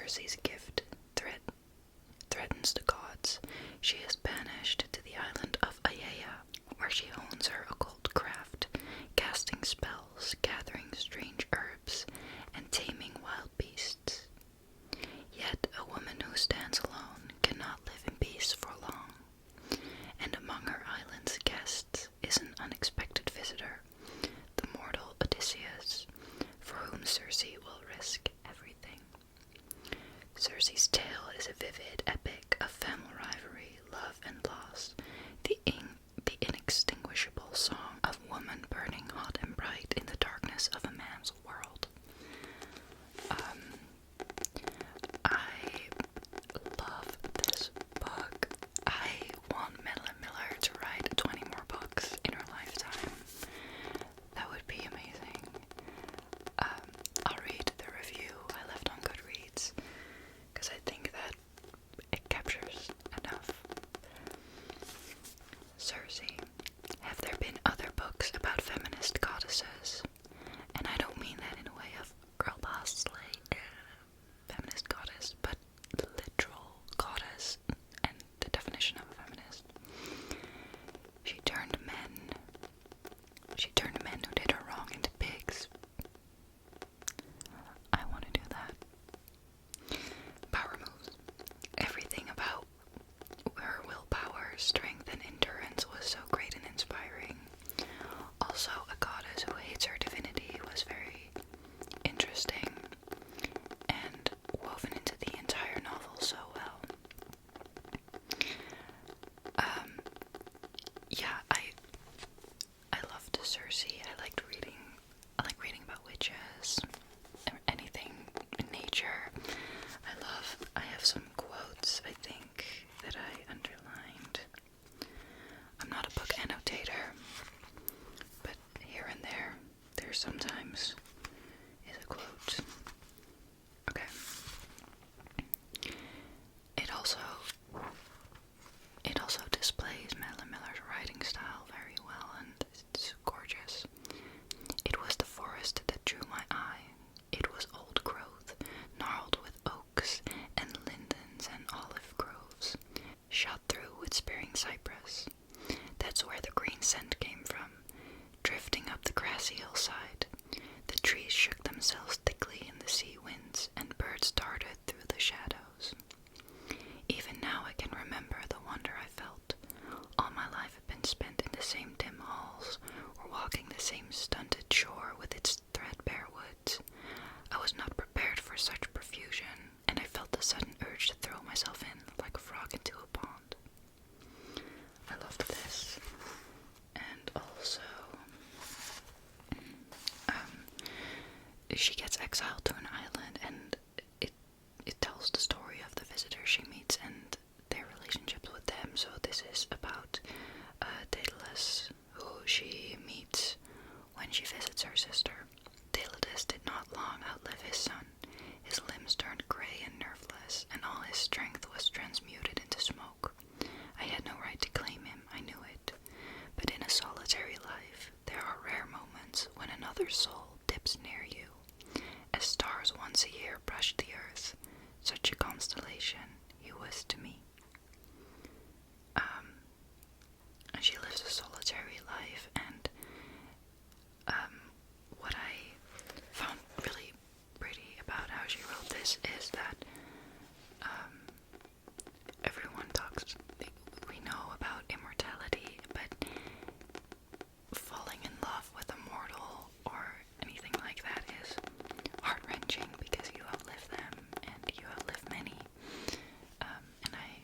Circe's gift threatens the gods, she is banished to the island of Aiaia, where she hones her occult craft, casting spells, gathering strange herbs, and taming wild beasts. Yet a woman who stands alone cannot live in peace for long, and among her island's guests is an unexpected visitor, the mortal Odysseus, for whom Circe will risk everything. Circe's tale is a vivid epic of family rivalry, love and loss, the inextinguishable song of woman burning hot and bright in the darkness of a man's world. I love this book. I want Mandeline Miller to write 20 more books in her lifetime. That would be amazing. I'll read the review I left on Goodreads, because I think that it captures enough. Circe. Have there been other books about feminist goddesses? And I don't mean that in a way of girl boss, like feminist goddess, but literal goddess and the definition of a feminist. She turned men who did her wrong into pigs. I want to do that. Power moves. Everything about her willpower, strength, and endurance was so great and inspiring. Also, a goddess who hates her divinity was very interesting and woven into the entire novel so well. I loved Circe. I like reading about witches, or anything in nature. I have some quotes, I think, that I underlined. I'm not a book annotator, but here and there sometimes is a quote. Okay. It also displays Mandeline Miller's writing style very well, and it's gorgeous. It was the forest that drew my eye. It was old growth, gnarled with oaks and lindens and olive groves, shot through with spearing cypress. That's where the green scent came from, drifting up the grassy hillside. The trees shook themselves thickly in the sea winds, and birds darted through the shadows. Even now I can remember the wonder I felt. All my life had been spent in the same dim halls, or walking the same stunted shore with its threadbare woods. I was not prepared for such profusion, and I felt a sudden urge to throw myself in like a frog into a pond. I loved this. And also, she gets exiled to an island, and it tells the story of the visitors she meets and their relationships with them. So this is about Daedalus, who she meets when she visits her sister. Daedalus did not long outlive his son. His limbs turned gray and nerveless, and all his strength was transmuted into smoke. I had no right to claim him, I knew it. But in a solitary life, there are rare moments when another soul dips near you. As stars once a year brush the earth, such a constellation he was to me. And she lives a solitary life, and what I found really pretty about how she wrote this is that everyone talks, we know about immortality, but falling in love with a mortal or anything like that is heart-wrenching because you outlive them and you outlive many. And I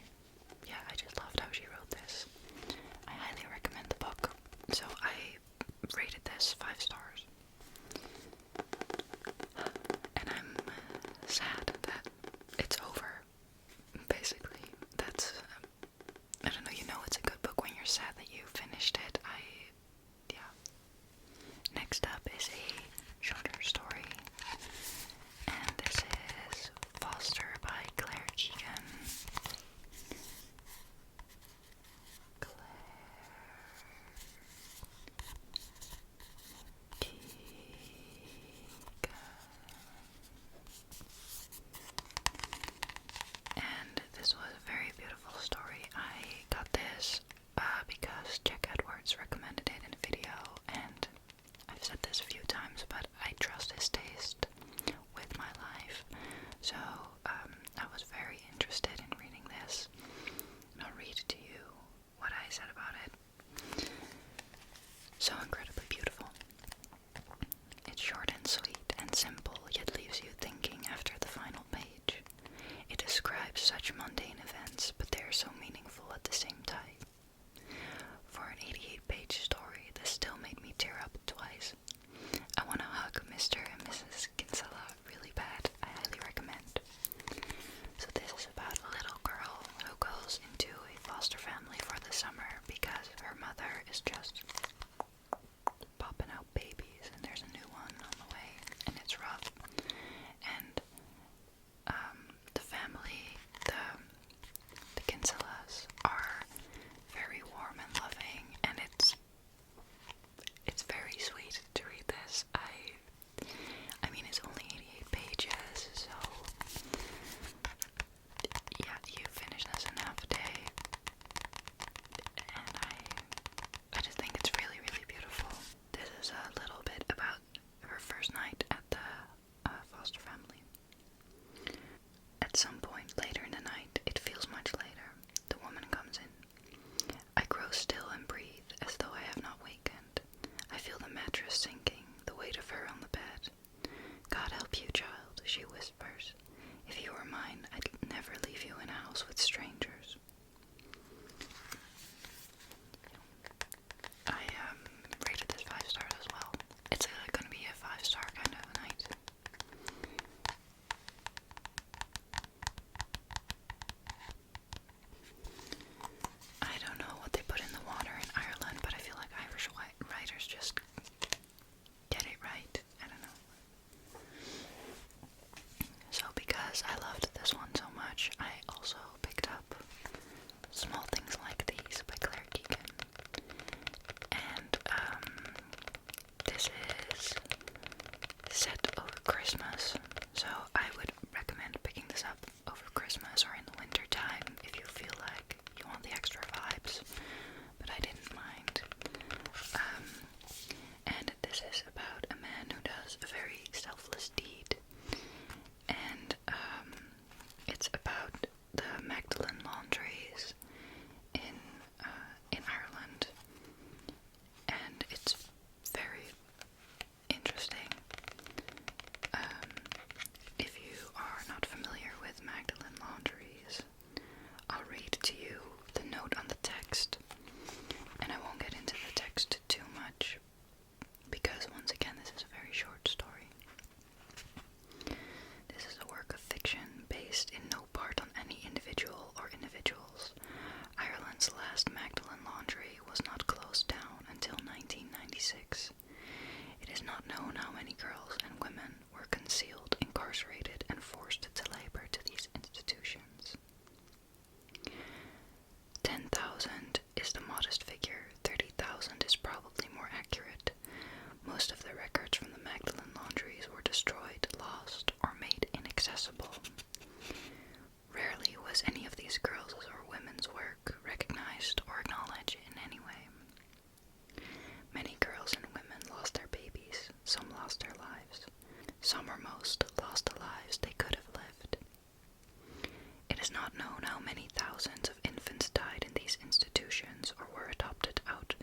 thousands of infants died in these institutions or were adopted out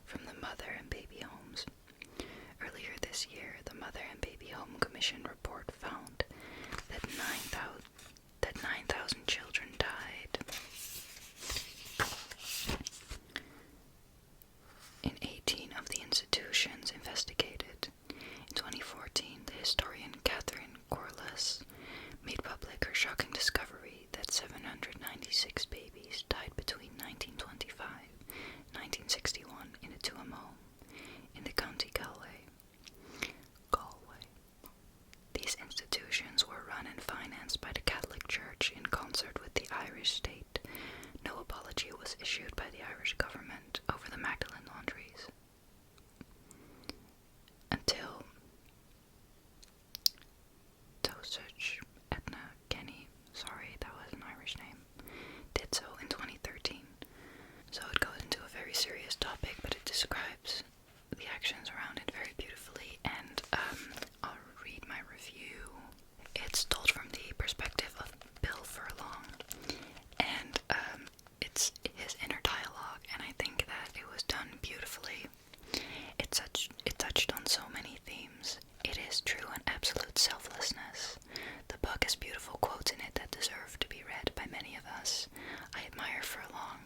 from the mother and baby homes. Earlier this year, the Mother and Baby Home Commission report found that 9,000 children died in 18 of the institutions investigated. In 2014, the historian Catherine Corliss made public her shocking discovery that 796 babies died between 1925 and 1961 in a Tuam home in the County Galway. These institutions were run and financed by the Catholic Church in concert with the Irish state. No apology was issued by the Irish government over the Magdalene laundries. Until Dosage Edna Kenny, sorry, that was an Irish name, did so in 2013. So it goes into a very serious topic, but it describes the actions around it very beautifully, and I'll read my review. It's told from the perspective of Bill Furlong, and it's his inner dialogue, and I think that it was done beautifully. It touched on so many themes. It is true and absolute selflessness. The book has beautiful quotes in it that deserve to be read by many of us. I admire Furlong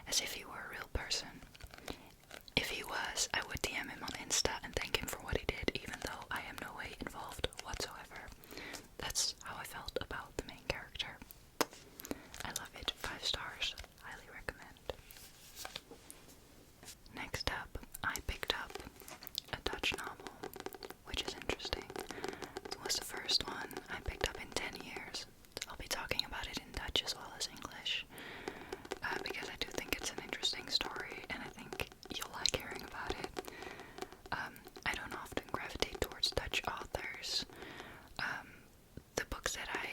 as if he were a real person. If he was, I would DM him on Insta and thank him for what he did, even though I am no way involved whatsoever. That's how I felt about the main character. I love it. 5 stars. Highly recommend. Next up, I picked up a Dutch novel, which is interesting. It was the first one I picked up in 10 years. I'll be talking about it in Dutch as well as English, because I do think it's an interesting story, and I think you'll like hearing about it. I don't often gravitate towards Dutch authors. The books that I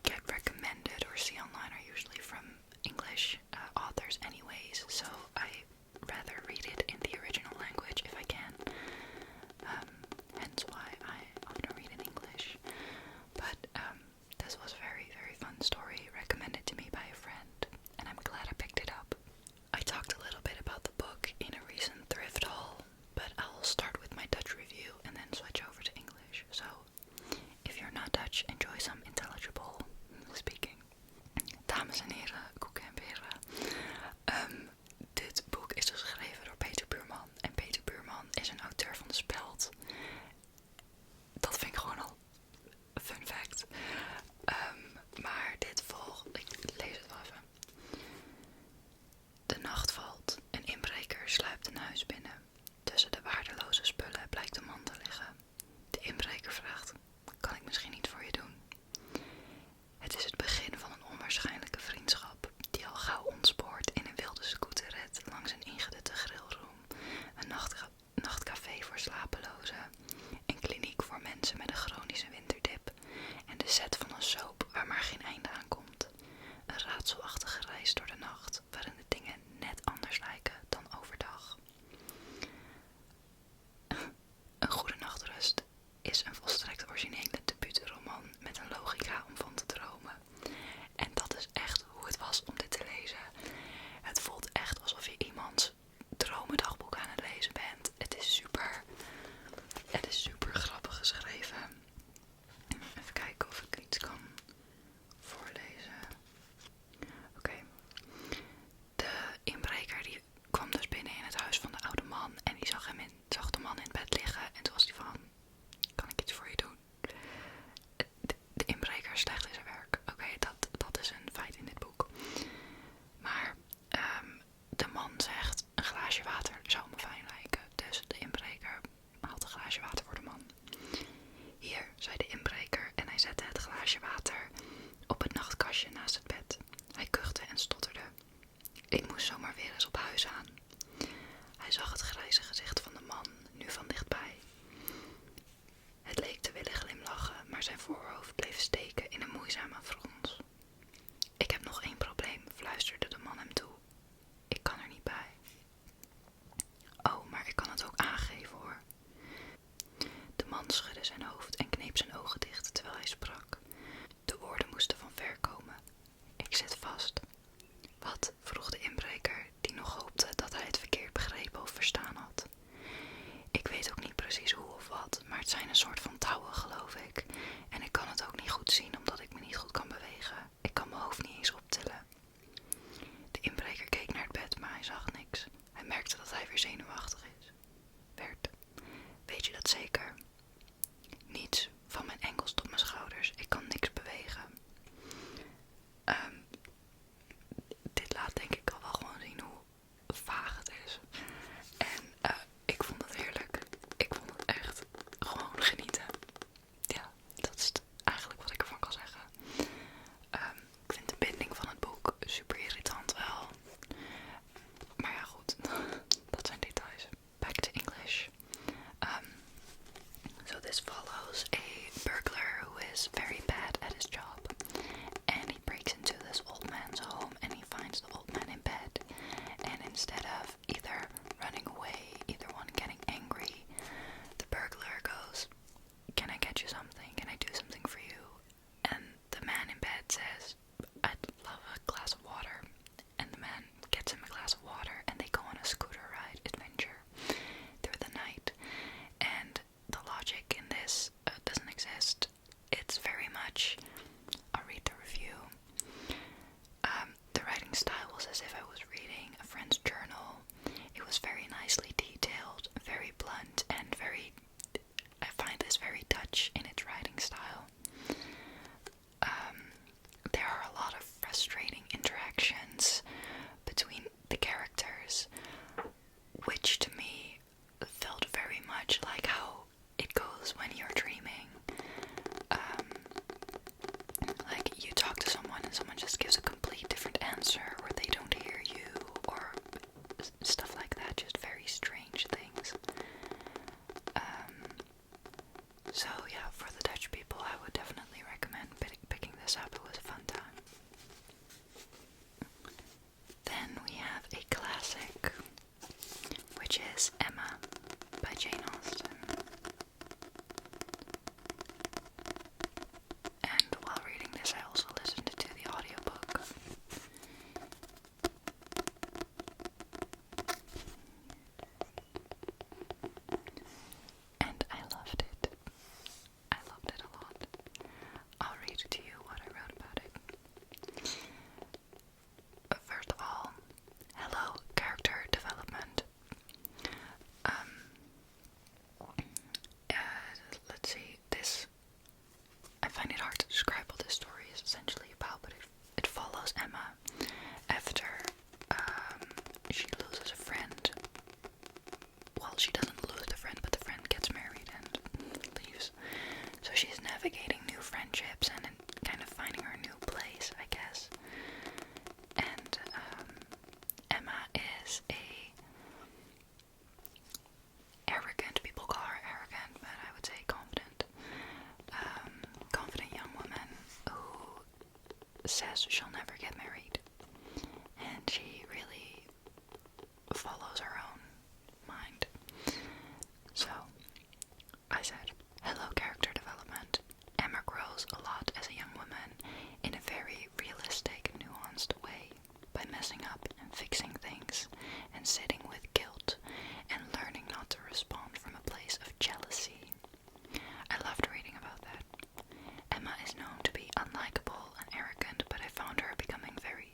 get recommended or see online are usually from English authors anyways, so I rather read it in the original language if I can. Hence why I often read in English. But this was a very, very fun story recommended to me by a friend, and I'm glad I picked it up. I talked a little bit about the book in a recent thrift haul, but I'll start with my Dutch review and then switch over to English. So, if you're not Dutch, enjoy some intelligible speaking. Dames en heren, koeken en peren. Dit boek is geschreven door Peter Buurman. En Peter Buurman is een auteur van de Speld. Dat vind ik gewoon al een fun fact. Maar dit volgt, ik lees het wel even. De nacht valt. Een inbreker sluipt een huis binnen. Tussen de waardeloze spullen blijkt een man te liggen. De inbreker vraagt: kan ik misschien iets voor je doen? Het is het begin van een onwaarschijnlijke vriendschap, die al gauw ontspoort in een wilde scooterrit langs een ingedutte grillroom, een nachtcafé voor slapelozen, een kliniek voor mensen met een chronische winterdip en de set van een soap waar maar geen einde aan komt. Een raadselachtige reis door de nacht, waarin de dingen net anders lijken dan overdag. Een goede nachtrust is een volstrekt originele debuutroman met een logica om van te dromen. En dat is echt hoe het was om dit te lezen. Het voelt echt alsof je iemands dromendagboek aan het lezen bent. Het is super grappig geschreven. Even kijken of ik iets kan voorlezen. Oké. De inbreker die kwam dus binnen in het huis van de oude man en die zag de man in bed liggen en toen was hij van: kan ik iets voor je doen? De inbreker is slecht in zijn werk. Oké, dat is een feit in dit boek. Maar de man zegt: een glaasje water zou me fijn lijken. Dus de inbreker haalt een glaasje water voor de man. Hier, zei de inbreker en hij zette het glaasje water op het nachtkastje naast het bed. Hij kuchte en stotterde: ik moest zomaar weer eens op huis aan. Hij zag het grijze gezicht van de man, nu van dichtbij. Het leek te willen glimlachen, maar zijn voorhoofd bleef steken in een moeizame frons. Ik heb nog 1 probleem, fluisterde de man hem toe. Ik kan er niet bij. Oh, maar ik kan het ook aangeven hoor. De man schudde zijn hoofd en kneep zijn ogen dicht terwijl hij sprak. De woorden moesten van ver komen. Ik zit vast. ontbinding van het boek super irritant wel. Maar ja goed, dat zijn details. Back to English. So this follows a burglar who is very bad at his job. And he breaks into this old man's home and he finds the old man in bed. And instead of either running away, either one getting angry, the burglar goes, "Can I get you something? Can I do something for you?" And the man in bed says, "I'd love a glass of water." And the man gets him a glass of water and they go on a scooter ride adventure through the night. And the logic in this doesn't exist. It's very much, I'll read the review. The writing style was as if I was reading a friend's journal. It was very nicely detailed, very blunt, and I find this very Dutch in its writing style. There are a lot of frustrating interactions between the characters, which to me felt very much like how it goes when you're dreaming. Like you talk to someone and someone just gives a complete different answer, or they don't hear you, or stuff like that, just very strange things. So yeah, for the Dutch people, I would definitely recommend picking this up. It was a fun time. Then we have a classic, which is Emma by Jane Austen. And while reading this, I also listened to the audiobook. And I loved it. I loved it a lot. I'll read to you what I wrote about it. First of all, hello, character development. Let's see, I find it hard to describe what this story is essentially about, but it follows Emma after she loses a friend. Well, she doesn't lose the friend, but the friend gets married and leaves. So she's navigating new friendships and kind of finding her new place, I guess. And Emma is arrogant, people call her arrogant, but I would say confident young woman who says she'll never get married. And she really follows her own mind. So, I said, hello character development. Emma grows a lot as a young woman in a very realistic, nuanced way by messing up and fixing things and sitting with guilt and learning not to respond from a place of jealousy. I loved reading about that. Emma is known to be unlikable and arrogant, but I found her becoming very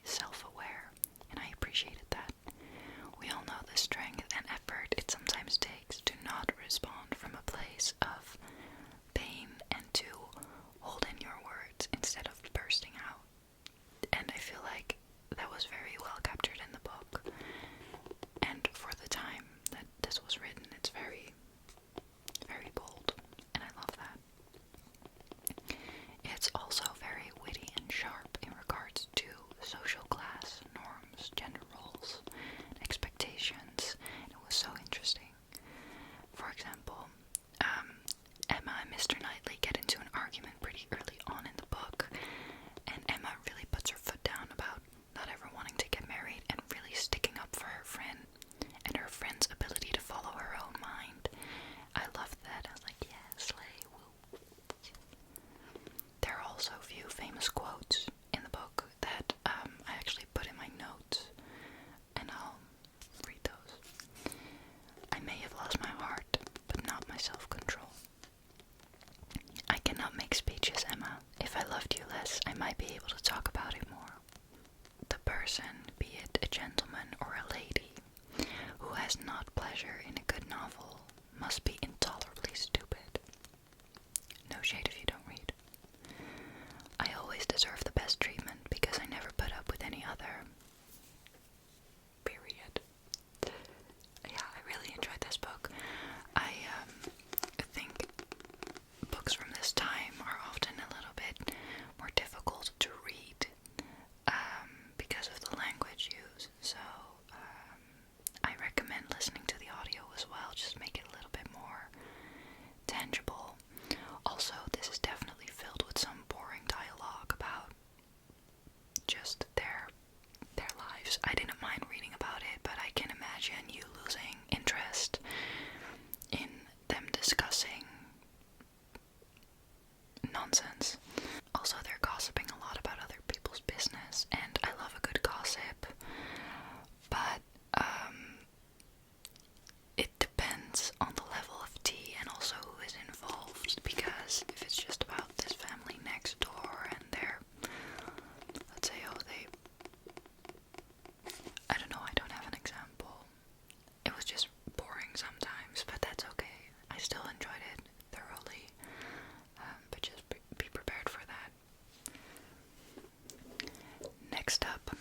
Next up,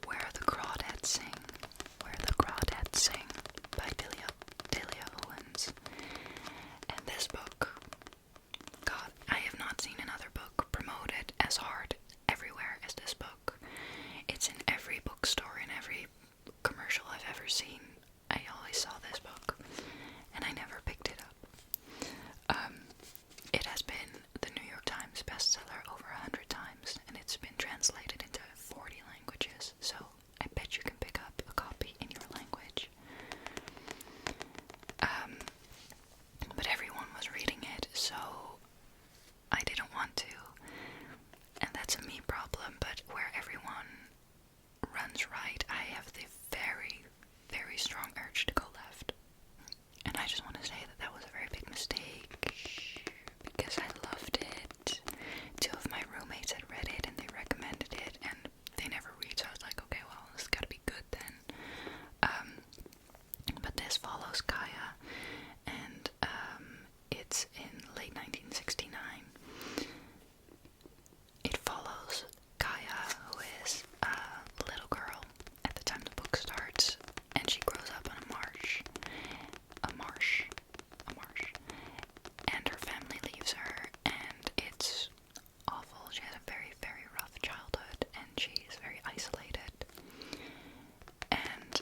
Where the Crawdads Sing. Where the Crawdads Sing by Delia Owens. And this book, God, I have not seen another book promoted as hard everywhere as this book. It's in every bookstore, in every commercial I've ever seen. I always saw this book, and I never picked it up. It has been the New York Times bestseller over 100 times, and it's been translated into 40 languages, so I bet you can pick up a copy in your language. But everyone was reading it, so I didn't want to, and that's a me problem. But where everyone runs right, I have the very, very strong urge to go left. And I just want to say that that was a very big mistake, because I loved it. 2 of my roommates had read it and they recommended it, and they never read, so I was like, okay, well, this has got to be good then. But this follows Kaya, and it's in late 1969. It follows Kaya, who is a little girl at the time the book starts, and she grows up on a marsh, and her family leaves her, and it's awful. She has a very, very rough childhood, and she's very isolated, and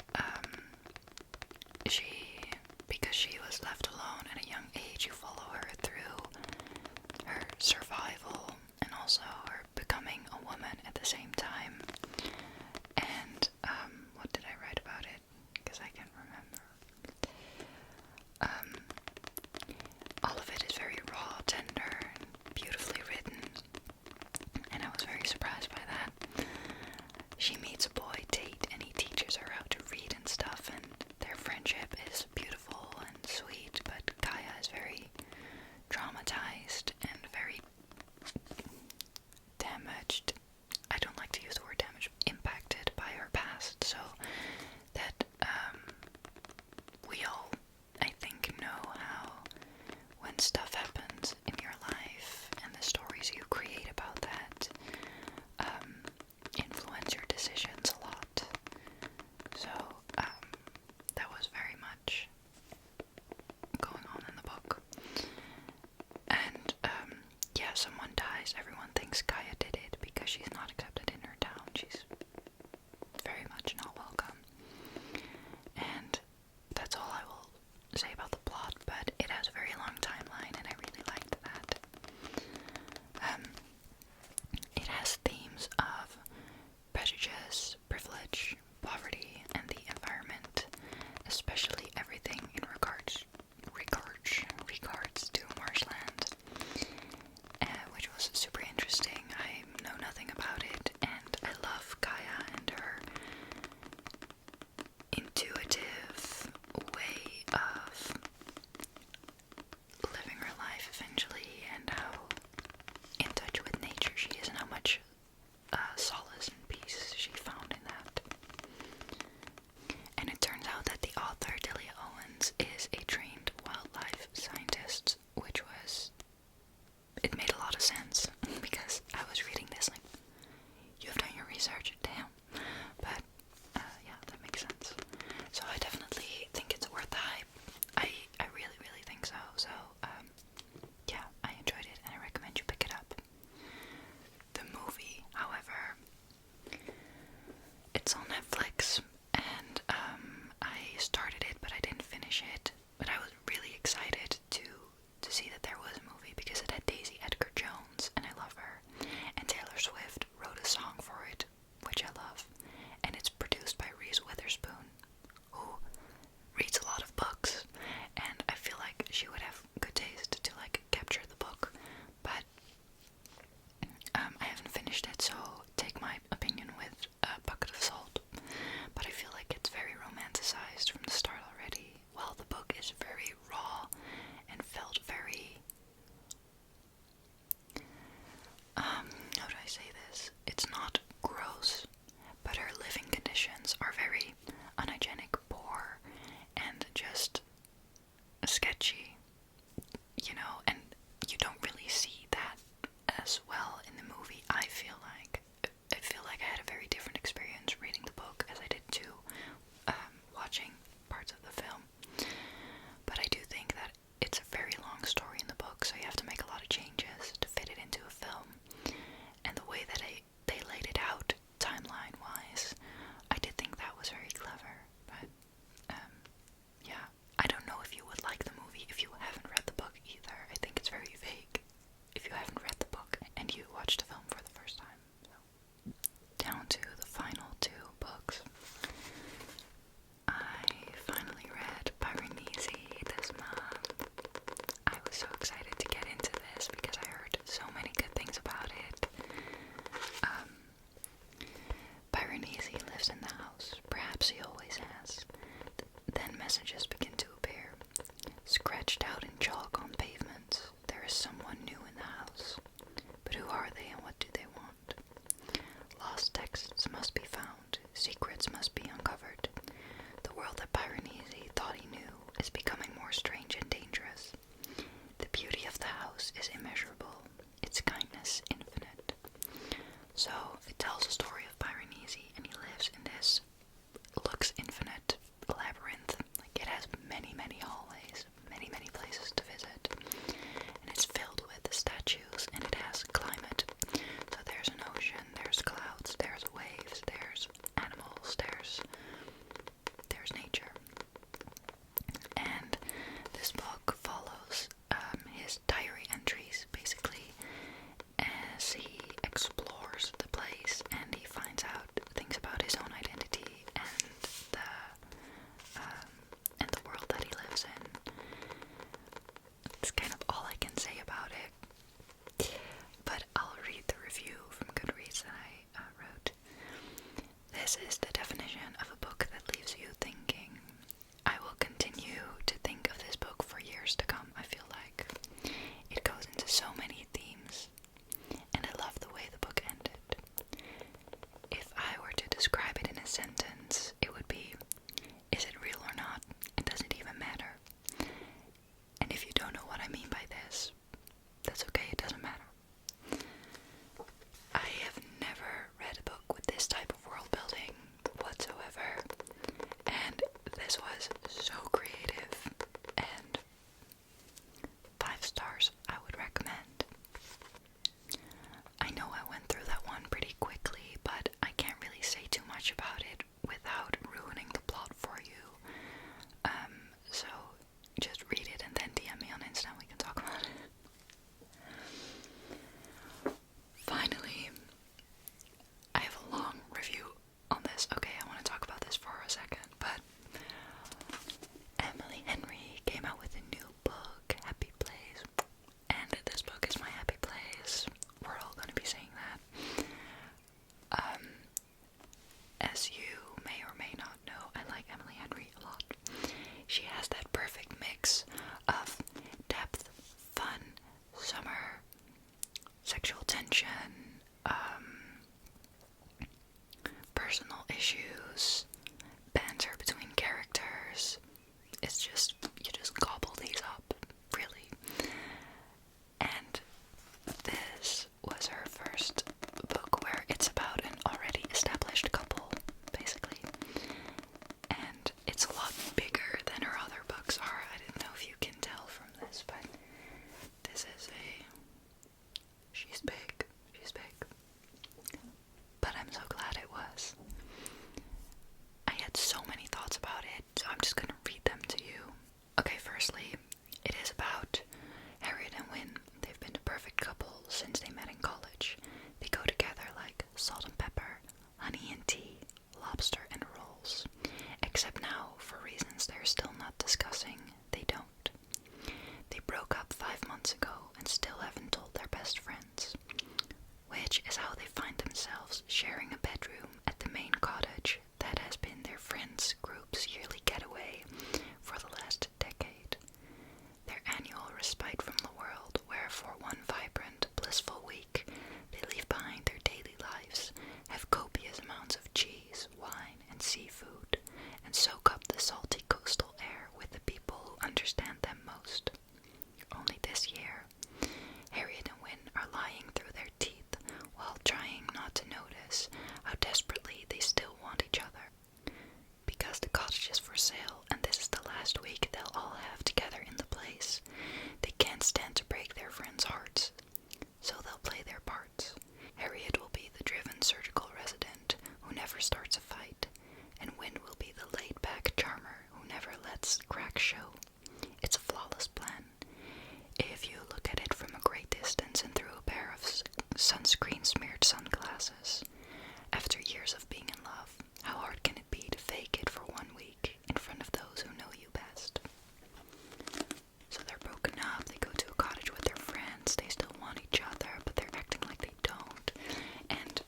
because she was left alone at a young age, you follow her through her survival and also her becoming a woman at the same time. And what did I write about it? Because I can't remember. All of it is very raw, tender, and beautifully written, and I was very surprised by that. She meets a boy, Tate, and he teaches her how to read and stuff, and their friendship is beautiful and sweet, but Kaya is very traumatized and very damaged. I don't like to use the word damaged, impacted by her past, so that we all, I think, know how when stuff happens in your life and the stories you create about that influence your decisions a lot. So that was very much going on in the book. And yeah, someone dies. Everyone thinks Kaya did it because she's not accepted in her town. She's very much not welcome. And that's all I will say about the plot, but it has a very long timeline, and I really liked that. It has themes of prejudice, privilege, poverty, and the environment, especially everything in regards to marshland, which was super interesting. I know nothing about it, and I love Kaya and her intuitive way of living her life eventually, and how in touch with nature she is, and how much solace and peace she found in that. And it turns out that the author, Delia Owens, is a trained wildlife scientist, it made a lot of sense, because I was reading this like, you've done your research, damn. But yeah, that makes sense. So I definitely think it's worth the hype. I really, really think so. So yeah, I enjoyed it, and I recommend you pick it up. The movie, however, it's on Netflix, and I started it, but I didn't finish it. But I was really excited to see that there was a movie, because it had Daisy Edgar Jones, and I love her, and Taylor Swift wrote a song for it, which I love, and it's produced by Reese Witherspoon, who reads a lot of books, and I feel like she would have good taste to like capture the book, but I haven't finished it, so take my opinion with a bucket of salt. But I feel like it's very romanticized from the start already, while the book is very raw and felt very, how do I say this? It's not gross, but her living conditions are very unhygienic, poor, and just sketchy, you know, and you don't really see that as well in the movie, I feel like. very different experience reading the book as I did to watching parts of the film. But I do think that it's a very long story in the book, so you have to make a lot of changes to fit it into a film. And the way that they laid it out, timeline-wise, I did think that was very clever. But, yeah, I don't know if you would like the movie if you haven't read the book either. I think it's very vague if you haven't read the book and you watch the film for the first time. So, down to the final two books. I finally read Piranesi this month. I was so excited to get into this because I heard so many good things about it. Piranesi lives in the house, perhaps he always has. Then messages begin to appear. Scratched out in chalk on pavements, there is someone new in the house. But who are they and what do they want? Lost texts must be found, secrets must be uncovered. The world that Piranesi thought he knew is becoming more strange and dangerous. The beauty of the house is immeasurable, its kindness infinite. So, it tells a story of Piranesi, and he lives in this, looks infinite, labyrinth. Like, it has many, many hallways, many, many places to visit. And it's filled with statues, and it has climate. So there's an ocean, there's clouds, there's waves, there's animals, there's nature. And this book follows his diary entries, basically, as he explores the place and he finds out things about his own identity and the world that he lives in. It's kind of all I can say about it, but I'll read the review from Goodreads that I wrote. This is the definition of a book that leaves you thinking. I will continue to think of this book for years to come, I feel like. It goes into so many themes, and I love the way the book ended. If I were to describe it in a sentence, it would be, is it real or not? It doesn't even matter. And if you don't know what I mean by this, that's okay, it doesn't matter. I have never read a book with this type of world building whatsoever, and this was so creative, and 5 stars I would recommend. I know I went through that one pretty quickly, but I can't really say too much about it without ruining the plot for you. So just read it and then DM me on Insta and we can talk about it. Finally, I have a long review on this. Okay, I want to talk about this for a second, but Emily Henry came out with a new book, Happy Place, and this book is my happy place. We're all going to be saying that. As you may or may not know, I like Emily Henry a lot. She has that perfect mix of depth, fun, summer, sexual tension, personal issues, banter between characters. It's just, you just gobble these up, really. And this was her first book where it's about an already established couple, basically. And it's a lot bigger than her other books are. I didn't know if you can tell from this, but this is she's big. She's big. But I'm so glad it was. I had so many thoughts about it, so I'm just gonna read them to you. Okay, firstly, it is about Harriet and Wynne. They've been a perfect couple since they met in college. They go together like salt and pepper, honey and tea, lobster and rolls. Except now, for reasons they're still not discussing, they don't. They broke up 5 months ago and still haven't told their best friends. Which is how they find themselves sharing a bedroom at the main cottage that has been their friends' group's yearly getaway for the last decade. Their annual respite from the world, where for one vibrant, blissful week, they leave behind their daily lives, have copious amounts of cheese, wine, and seafood, and soak up the salty coastal air with the people who understand them most. Only this year, Harriet and Wynne are lying through their teeth while glasses. After years of being in love, how hard can it be to fake it for 1 week in front of those who know you best? So they're broken up, they go to a cottage with their friends, they still want each other, but they're acting like they don't. And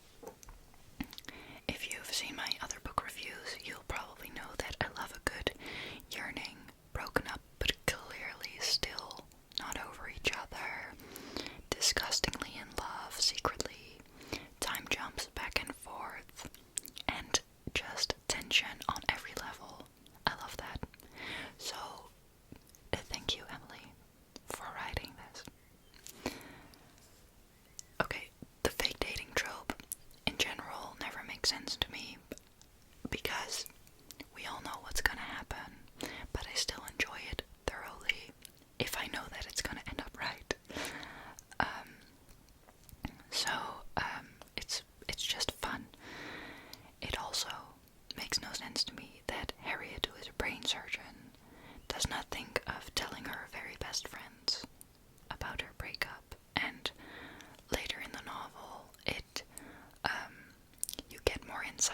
if you've seen my other book reviews, you'll probably know that I love a good yearning, broken up, but clearly still not over each other, disgustingly in love, secretly, time jumps back and forth, and just tension on every level. I love that. So, thank you, Emily, for writing this. Okay, the fake dating trope in general never makes sense to me because we all know what's gonna happen, but I still enjoy it thoroughly if I know that it's gonna end up right. It's just fun. It also makes no sense to me that Harriet, who is a brain surgeon, does not think of telling her very best friends about her breakup. And later in the novel, you get more insight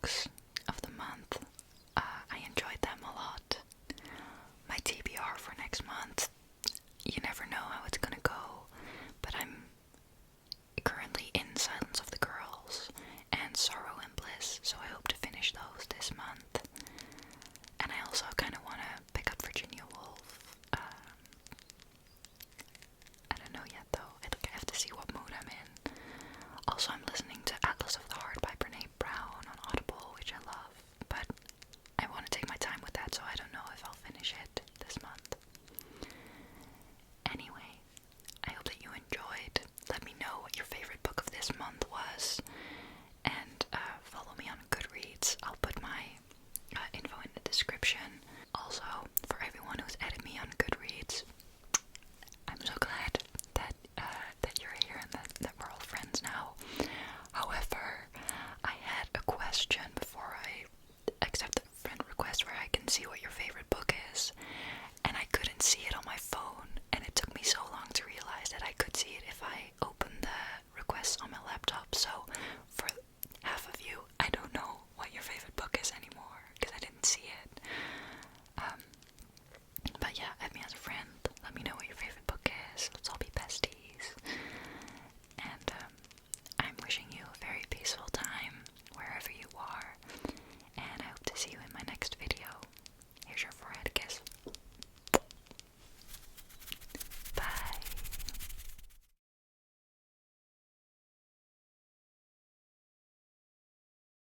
books.